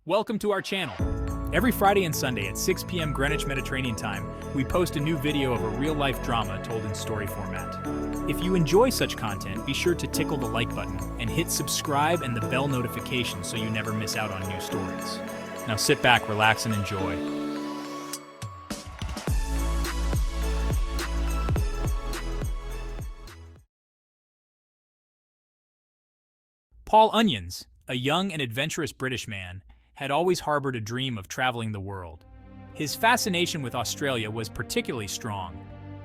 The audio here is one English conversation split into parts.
Welcome to our channel. Every Friday and Sunday at 6 p.m. Greenwich Mediterranean Time, we post a new video of a real-life drama told in story format. If you enjoy such content, be sure to tickle the like button and hit subscribe and the bell notification so you never miss out on new stories. Now sit back, relax, and enjoy. Paul Onions, a young and adventurous British man, had always harbored a dream of traveling the world. His fascination with Australia was particularly strong.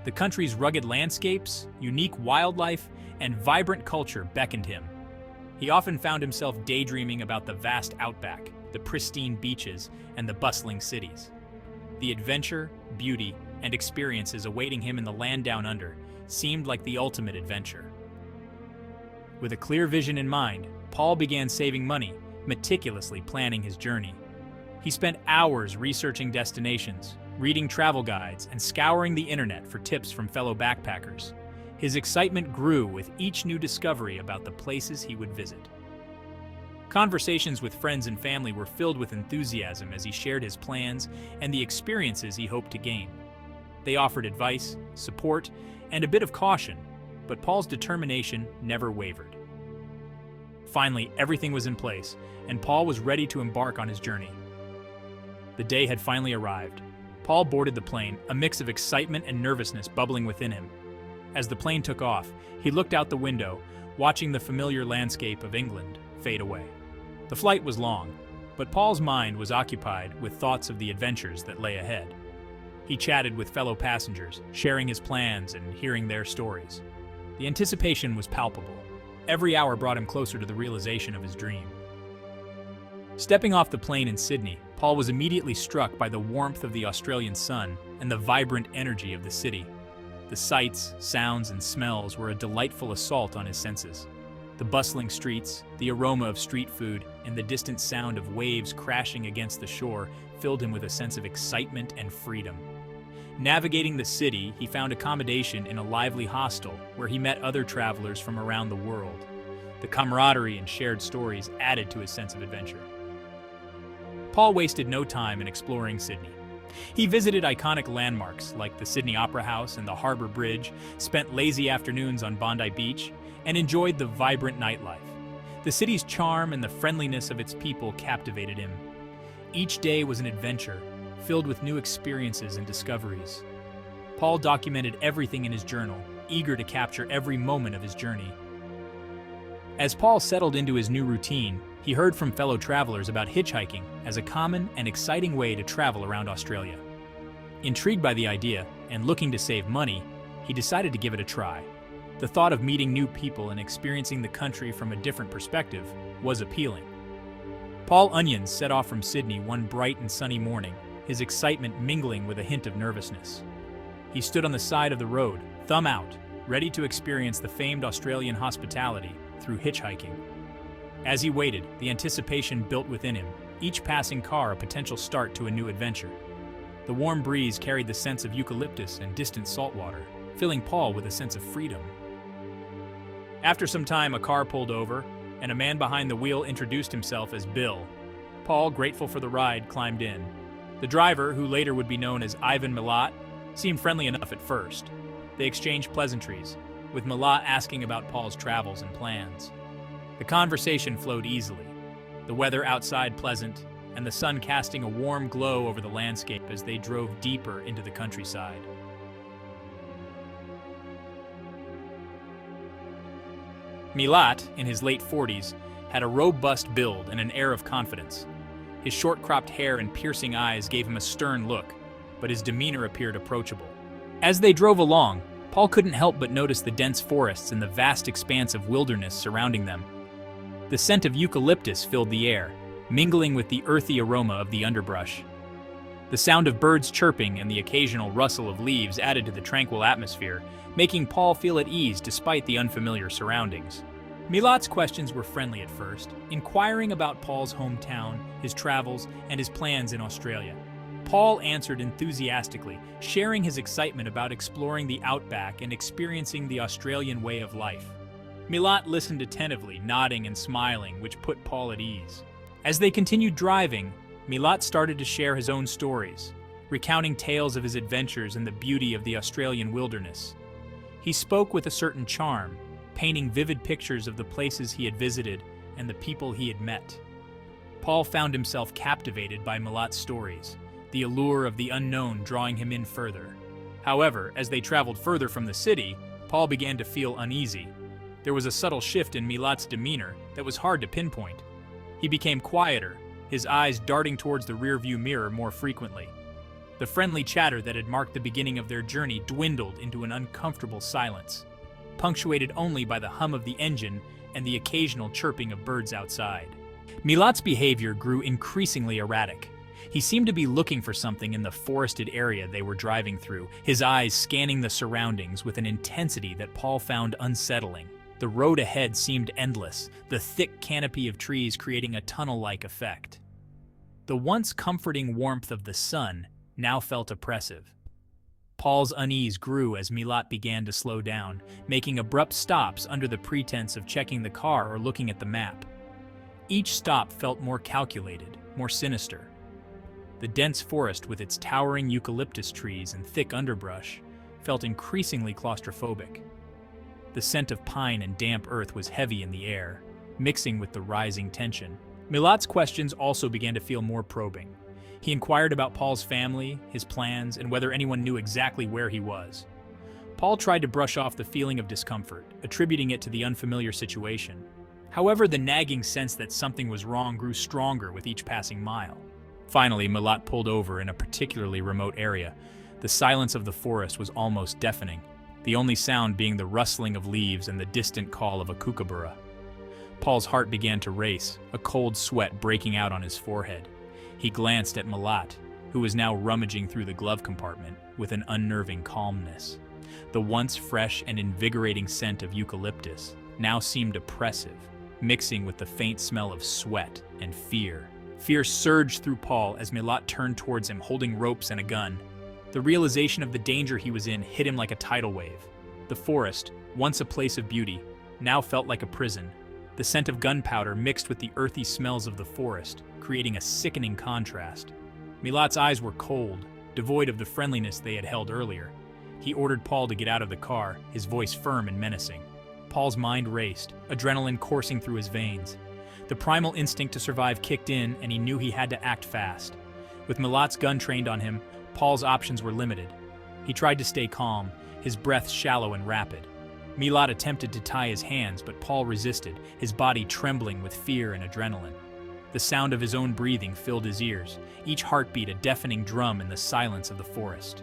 The country's rugged landscapes, unique wildlife, and vibrant culture beckoned him. He often found himself daydreaming about the vast Outback, the pristine beaches, and the bustling cities. The adventure, beauty, and experiences awaiting him in the land down under seemed like the ultimate adventure. With a clear vision in mind, Paul began saving money, meticulously planning his journey. He spent hours researching destinations, reading travel guides, and scouring the internet for tips from fellow backpackers. His excitement grew with each new discovery about the places he would visit. Conversations with friends and family were filled with enthusiasm as he shared his plans and the experiences he hoped to gain. They offered advice, support, and a bit of caution, but Paul's determination never wavered. Finally, everything was in place, and Paul was ready to embark on his journey. The day had finally arrived. Paul boarded the plane, a mix of excitement and nervousness bubbling within him. As the plane took off, he looked out the window, watching the familiar landscape of England fade away. The flight was long, but Paul's mind was occupied with thoughts of the adventures that lay ahead. He chatted with fellow passengers, sharing his plans and hearing their stories. The anticipation was palpable. Every hour brought him closer to the realization of his dream. Stepping off the plane in Sydney, Paul was immediately struck by the warmth of the Australian sun and the vibrant energy of the city. The sights, sounds, and smells were a delightful assault on his senses. The bustling streets, the aroma of street food, and the distant sound of waves crashing against the shore filled him with a sense of excitement and freedom. Navigating the city, he found accommodation in a lively hostel where he met other travelers from around the world. The camaraderie and shared stories added to his sense of adventure. Paul wasted no time in exploring Sydney. He visited iconic landmarks like the Sydney Opera House and the Harbour Bridge, spent lazy afternoons on Bondi Beach, and enjoyed the vibrant nightlife. The city's charm and the friendliness of its people captivated him. Each day was an adventure, filled with new experiences and discoveries. Paul documented everything in his journal, eager to capture every moment of his journey. As Paul settled into his new routine, he heard from fellow travelers about hitchhiking as a common and exciting way to travel around Australia. Intrigued by the idea and looking to save money, he decided to give it a try. The thought of meeting new people and experiencing the country from a different perspective was appealing. Paul Onions set off from Sydney one bright and sunny morning, his excitement mingling with a hint of nervousness. He stood on the side of the road, thumb out, ready to experience the famed Australian hospitality through hitchhiking. As he waited, the anticipation built within him, each passing car a potential start to a new adventure. The warm breeze carried the scents of eucalyptus and distant saltwater, filling Paul with a sense of freedom. After some time, a car pulled over, and a man behind the wheel introduced himself as Bill. Paul, grateful for the ride, climbed in. The driver, who later would be known as Ivan Milat, seemed friendly enough at first. They exchanged pleasantries, with Milat asking about Paul's travels and plans. The conversation flowed easily, the weather outside pleasant, and the sun casting a warm glow over the landscape as they drove deeper into the countryside. Milat, in his late 40s, had a robust build and an air of confidence. His short-cropped hair and piercing eyes gave him a stern look, but his demeanor appeared approachable. As they drove along, Paul couldn't help but notice the dense forests and the vast expanse of wilderness surrounding them. The scent of eucalyptus filled the air, mingling with the earthy aroma of the underbrush. The sound of birds chirping and the occasional rustle of leaves added to the tranquil atmosphere, making Paul feel at ease despite the unfamiliar surroundings. Milat's questions were friendly at first, inquiring about Paul's hometown, his travels, and his plans in Australia. Paul answered enthusiastically, sharing his excitement about exploring the Outback and experiencing the Australian way of life. Milat listened attentively, nodding and smiling, which put Paul at ease. As they continued driving, Milat started to share his own stories, recounting tales of his adventures and the beauty of the Australian wilderness. He spoke with a certain charm, painting vivid pictures of the places he had visited and the people he had met. Paul found himself captivated by Milat's stories, the allure of the unknown drawing him in further. However, as they traveled further from the city, Paul began to feel uneasy. There was a subtle shift in Milat's demeanor that was hard to pinpoint. He became quieter, his eyes darting towards the rearview mirror more frequently. The friendly chatter that had marked the beginning of their journey dwindled into an uncomfortable silence, punctuated only by the hum of the engine and the occasional chirping of birds outside. Milat's behavior grew increasingly erratic. He seemed to be looking for something in the forested area they were driving through, his eyes scanning the surroundings with an intensity that Paul found unsettling. The road ahead seemed endless, the thick canopy of trees creating a tunnel-like effect. The once comforting warmth of the sun now felt oppressive. Paul's unease grew as Milat began to slow down, making abrupt stops under the pretense of checking the car or looking at the map. Each stop felt more calculated, more sinister. The dense forest with its towering eucalyptus trees and thick underbrush felt increasingly claustrophobic. The scent of pine and damp earth was heavy in the air, mixing with the rising tension. Milat's questions also began to feel more probing. He inquired about Paul's family, his plans, and whether anyone knew exactly where he was. Paul tried to brush off the feeling of discomfort, attributing it to the unfamiliar situation. However, the nagging sense that something was wrong grew stronger with each passing mile. Finally, Milat pulled over in a particularly remote area. The silence of the forest was almost deafening, the only sound being the rustling of leaves and the distant call of a kookaburra. Paul's heart began to race, a cold sweat breaking out on his forehead. He glanced at Milat, who was now rummaging through the glove compartment with an unnerving calmness. The once fresh and invigorating scent of eucalyptus now seemed oppressive, mixing with the faint smell of sweat and fear. Fear surged through Paul as Milat turned towards him holding ropes and a gun. The realization of the danger he was in hit him like a tidal wave. The forest, once a place of beauty, now felt like a prison. The scent of gunpowder mixed with the earthy smells of the forest, creating a sickening contrast. Milat's eyes were cold, devoid of the friendliness they had held earlier. He ordered Paul to get out of the car, his voice firm and menacing. Paul's mind raced, adrenaline coursing through his veins. The primal instinct to survive kicked in, and he knew he had to act fast. With Milat's gun trained on him, Paul's options were limited. He tried to stay calm, his breath shallow and rapid. Milat attempted to tie his hands, but Paul resisted, his body trembling with fear and adrenaline. The sound of his own breathing filled his ears, each heartbeat a deafening drum in the silence of the forest.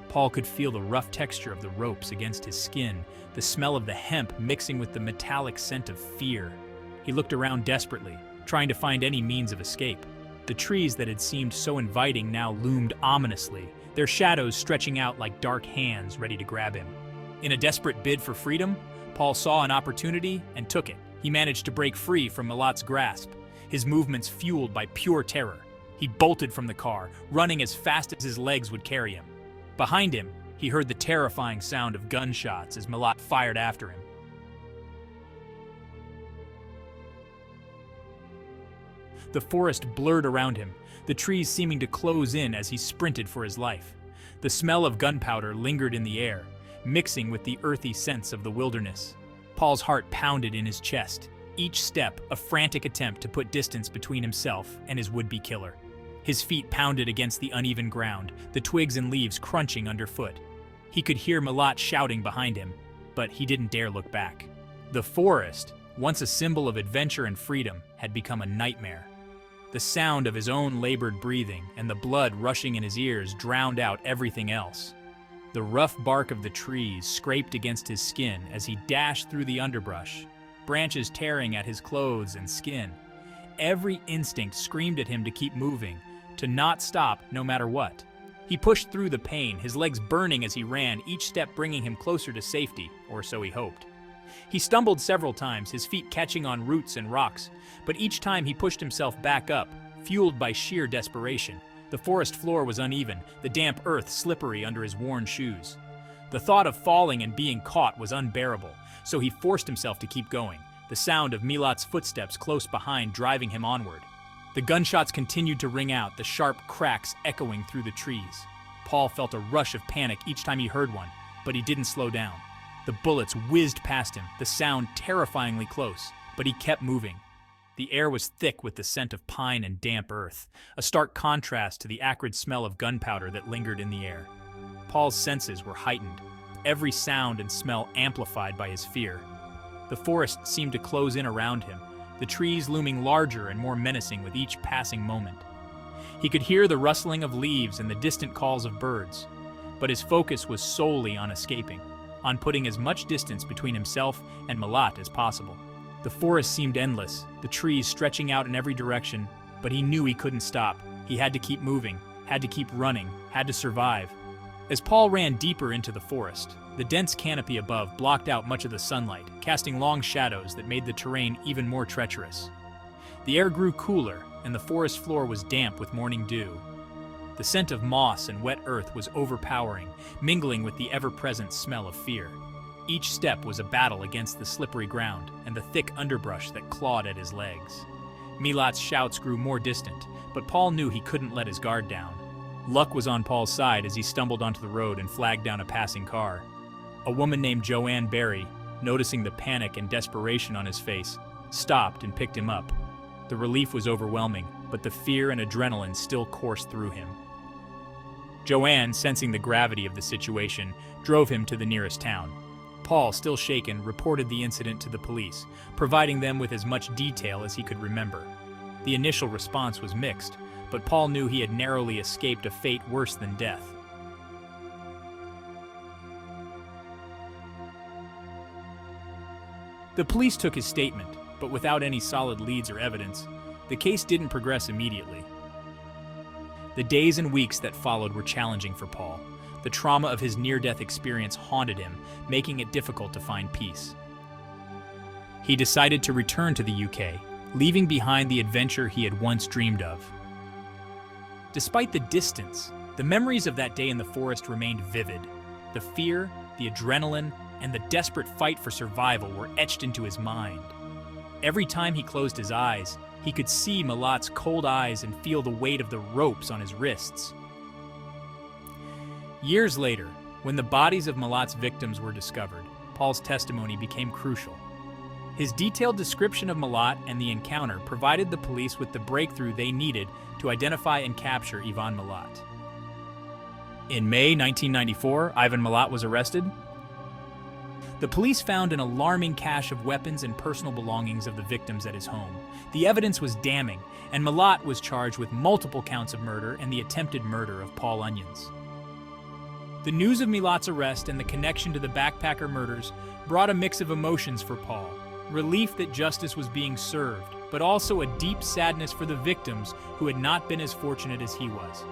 Paul could feel the rough texture of the ropes against his skin, the smell of the hemp mixing with the metallic scent of fear. He looked around desperately, trying to find any means of escape. The trees that had seemed so inviting now loomed ominously, their shadows stretching out like dark hands ready to grab him. In a desperate bid for freedom, Paul saw an opportunity and took it. He managed to break free from Milat's grasp, his movements fueled by pure terror. He bolted from the car, running as fast as his legs would carry him. Behind him, he heard the terrifying sound of gunshots as Milat fired after him. The forest blurred around him, the trees seeming to close in as he sprinted for his life. The smell of gunpowder lingered in the air, mixing with the earthy scents of the wilderness. Paul's heart pounded in his chest, each step a frantic attempt to put distance between himself and his would-be killer. His feet pounded against the uneven ground, the twigs and leaves crunching underfoot. He could hear Milat shouting behind him, but he didn't dare look back. The forest, once a symbol of adventure and freedom, had become a nightmare. The sound of his own labored breathing and the blood rushing in his ears drowned out everything else. The rough bark of the trees scraped against his skin as he dashed through the underbrush, branches tearing at his clothes and skin. Every instinct screamed at him to keep moving, to not stop no matter what. He pushed through the pain, his legs burning as he ran, each step bringing him closer to safety, or so he hoped. He stumbled several times, his feet catching on roots and rocks, but each time he pushed himself back up, fueled by sheer desperation. The forest floor was uneven, the damp earth slippery under his worn shoes. The thought of falling and being caught was unbearable, so he forced himself to keep going, the sound of Milat's footsteps close behind driving him onward. The gunshots continued to ring out, the sharp cracks echoing through the trees. Paul felt a rush of panic each time he heard one, but he didn't slow down. The bullets whizzed past him, the sound terrifyingly close, but he kept moving. The air was thick with the scent of pine and damp earth, a stark contrast to the acrid smell of gunpowder that lingered in the air. Paul's senses were heightened, every sound and smell amplified by his fear. The forest seemed to close in around him, the trees looming larger and more menacing with each passing moment. He could hear the rustling of leaves and the distant calls of birds, but his focus was solely on escaping, on putting as much distance between himself and Milat as possible. The forest seemed endless, the trees stretching out in every direction, but he knew he couldn't stop. He had to keep moving, had to keep running, had to survive. As Paul ran deeper into the forest, the dense canopy above blocked out much of the sunlight, casting long shadows that made the terrain even more treacherous. The air grew cooler, and the forest floor was damp with morning dew. The scent of moss and wet earth was overpowering, mingling with the ever-present smell of fear. Each step was a battle against the slippery ground and the thick underbrush that clawed at his legs. Milat's shouts grew more distant, but Paul knew he couldn't let his guard down. Luck was on Paul's side as he stumbled onto the road and flagged down a passing car. A woman named Joanne Barry, noticing the panic and desperation on his face, stopped and picked him up. The relief was overwhelming, but the fear and adrenaline still coursed through him. Joanne, sensing the gravity of the situation, drove him to the nearest town. Paul, still shaken, reported the incident to the police, providing them with as much detail as he could remember. The initial response was mixed, but Paul knew he had narrowly escaped a fate worse than death. The police took his statement, but without any solid leads or evidence, the case didn't progress immediately. The days and weeks that followed were challenging for Paul. The trauma of his near-death experience haunted him, making it difficult to find peace. He decided to return to the UK, leaving behind the adventure he had once dreamed of. Despite the distance, the memories of that day in the forest remained vivid. The fear, the adrenaline, and the desperate fight for survival were etched into his mind. Every time he closed his eyes, he could see Milat's cold eyes and feel the weight of the ropes on his wrists. Years later, when the bodies of Milat's victims were discovered, Paul's testimony became crucial. His detailed description of Milat and the encounter provided the police with the breakthrough they needed to identify and capture Ivan Milat. In May 1994, Ivan Milat was arrested. The police found an alarming cache of weapons and personal belongings of the victims at his home. The evidence was damning, and Milat was charged with multiple counts of murder and the attempted murder of Paul Onions. The news of Milat's arrest and the connection to the backpacker murders brought a mix of emotions for Paul. Relief that justice was being served, but also a deep sadness for the victims who had not been as fortunate as he was.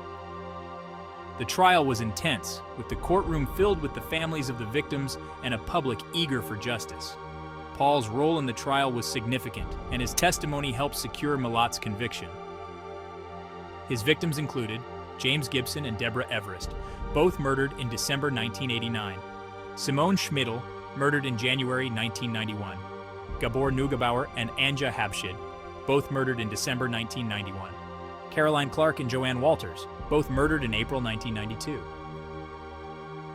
The trial was intense, with the courtroom filled with the families of the victims and a public eager for justice. Paul's role in the trial was significant, and his testimony helped secure Milat's conviction. His victims included James Gibson and Deborah Everest, both murdered in December 1989. Simone Schmidl, murdered in January 1991. Gabor Neugebauer and Anja Habshid, both murdered in December 1991. Caroline Clark and Joanne Walters, both murdered in April 1992.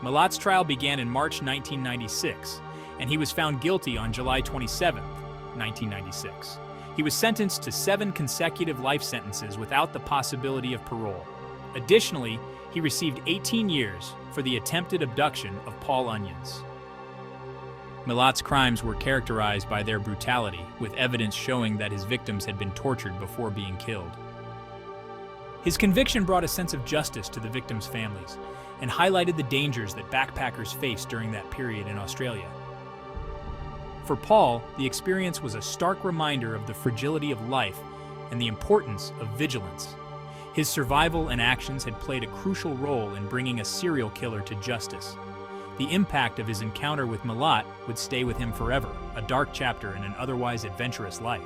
Milat's trial began in March 1996, and he was found guilty on July 27, 1996. He was sentenced to 7 consecutive life sentences without the possibility of parole. Additionally, he received 18 years for the attempted abduction of Paul Onions. Milat's crimes were characterized by their brutality, with evidence showing that his victims had been tortured before being killed. His conviction brought a sense of justice to the victims' families and highlighted the dangers that backpackers faced during that period in Australia. For Paul, the experience was a stark reminder of the fragility of life and the importance of vigilance. His survival and actions had played a crucial role in bringing a serial killer to justice. The impact of his encounter with Milat would stay with him forever, a dark chapter in an otherwise adventurous life.